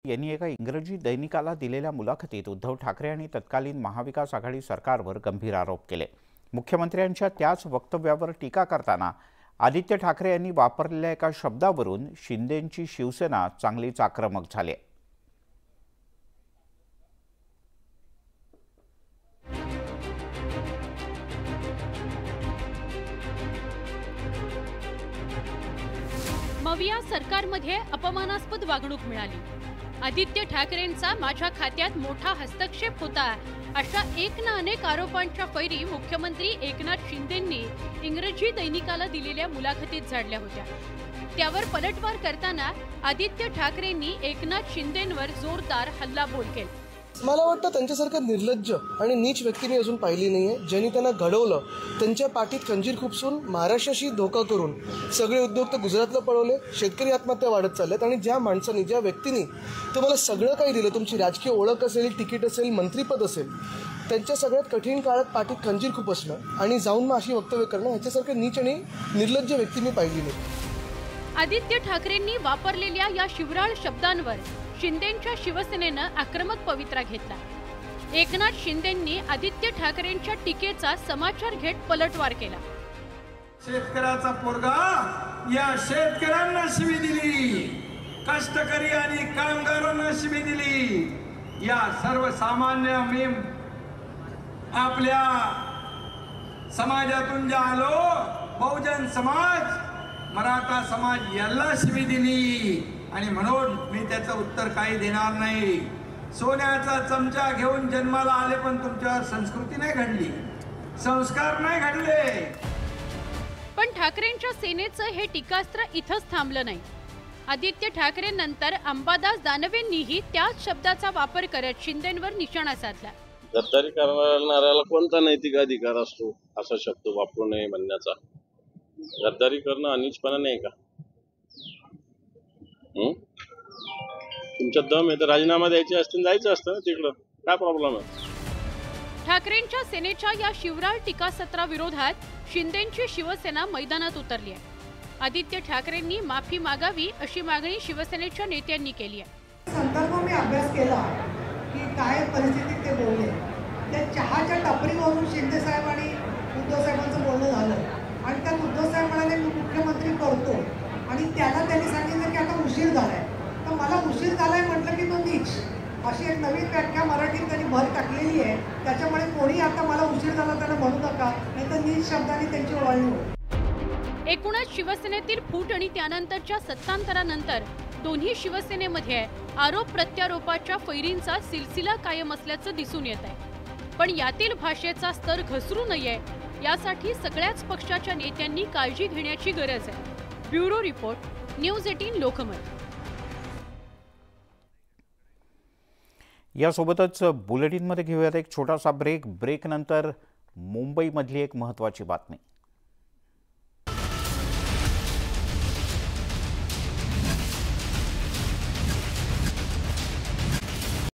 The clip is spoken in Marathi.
यांनी एका इंग्रजी दैनिकाला दिलेल्या मुलाखतीत उद्धव ठाकरे आणि तत्कालीन महाविकास आघाडी सरकारवर गंभीर आरोप केले। मुख्यमंत्र्यांच्या त्याच वक्तव्यावर टीका करताना आदित्य ठाकरे यांनी वापरलेल्या एका शब्दावरून शिंदेंची शिवसेना चांगलीच आक्रमक झाली। मविया सरकारमध्ये अपमानास्पद वागणूक मिळाली। आदित्य ठाकरेंचा माझ्या खात्यात मोठा हस्तक्षेप होता अशा एक ना अनेक आरोपांच्या फैरी मुख्यमंत्री एकनाथ शिंदेंनी इंग्रजी दैनिकाला दिलेल्या मुलाखतीत झाडल्या होत्या। त्यावर पलटवार करताना आदित्य ठाकरेंनी एकनाथ शिंदेंवर जोरदार हल्लाबोल केला। मला वाटतं त्यांच्यासारखं निर्लज्ज आणि नीच व्यक्ती मी अजून पाहिली नाहीये, ज्यांनी त्यांना घडवलं, त्यांच्या पाठीत खंजीर खुपसून महाराष्ट्राशी धोका करून सगळे उद्योग तर गुजरातला पळवले, शेतकरी आत्महत्या वाढत चालल्यात आणि ज्या माणसांनी, ज्या व्यक्तींनी तुम्हाला सगळं काही दिलं, तुमची राजकीय ओळख असेल, तिकीट असेल, मंत्रीपद असेल, त्यांच्या सगळ्यात कठीण काळात पाठीत खंजीर खुपसणं आणि जाऊन मग अशी वक्तव्य करणं, ह्याच्यासारखं नीच आणि निर्लज्ज व्यक्ती मी पाहिली नाही। आदित्य ठाकरेंनी वापरलेल्या या शिवराळ शब्दांवर शिंदेंच्या शिवसेनेनं आक्रमक पवित्रा घेतला। एकनाथ शिंदेंनी आदित्य ठाकरेंच्या टीकेचा समाचार घेत पलटवार केला। शेतकऱ्याचा पोरगा या शेतकऱ्यांना शिवी दिली, कष्टकरी आणि कामगारांना शिवी दिली, या सर्वसामान्य मी आपल्या समाजातून जे आलो, बहुजन समाज, मराठा समाज याला शिवी दिली आणि म्हणून मी त्याचं उत्तर काही देणार नाही। सोन्याचा चमचा घेऊन जन्माला आले पण तुमच्यावर संस्कृती नाही घडली, संस्कार नाही घडले। पण ठाकरेंच्या सेनेचं हे टीकास्त्र इथंच थांबलं नाही। आदित्य ठाकरे नंतर अंबादास दानवेंनीही त्याच शब्दाचा वापर करत शिंदेंवर निशाणा साधला। गद्दारी करणाऱ्याला कोणता नैतिक अधिकार असतो असा शब्द वापरू नये म्हणण्याचा? गद्दारी करणं अनिचपणा नाही का? तुमच्या दम आहे तर राजीनामा द्यायचे असतील, जायचं असतं ना तिकडं, काय प्रॉब्लेम आहे? ठाकरेंच्या सेनेच्या या शिवराळ टीकासत्राविरोधात शिंदेंची शिवसेना मैदानात उतरली आहे। आदित्य ठाकरेंनी माफी मागावी अशी मागणी शिवसेनेच्या नेत्यांनी केली आहे। संदर्भ मी अभ्यास केला की काय परिस्थितीत ते बोलले। त्या चहाच्या टपरीवरून शिंदे साहेब आणि उद्धव साहेबांचं बोलणं झालं आणि त्यात उद्धव साहेब म्हणाले मी मुख्यमंत्री करतो आणि त्याला त्यांनी सांगितलं की आता उशीर झालाय, तर मला उशीर झालाय म्हटलं की तो नीच, अशी एक नवीन व्याख्या मराठीत त्यांनी भर टाकलेली आहे। त्याच्यामुळे कोणी आता मला उशीर झाला त्यांना म्हणू नका, नाही तर नीच शब्दाने त्यांची ओळखणी होईल। एकूणच शिवसेनेतील फूट आणि त्यानंतरच्या सत्तांतरानंतर दोन्ही शिवसेनेमध्ये आरोप प्रत्यारोपाच्या फैरींचा सिलसिला कायम असल्याचं दिसून येत आहे। पण यातील भाषेचा स्तर घसरू नये यासाठी सगळ्याच पक्षाच्या नेत्यांनी काळजी घेण्याची गरज आहे। Bureau report, news 18 Lokmat. यासोबतच बुलेटिनमध्ये घेऊयात एक छोटासा ब्रेक। ब्रेकनंतर मुंबईमधली एक महत्त्वाची बातमी।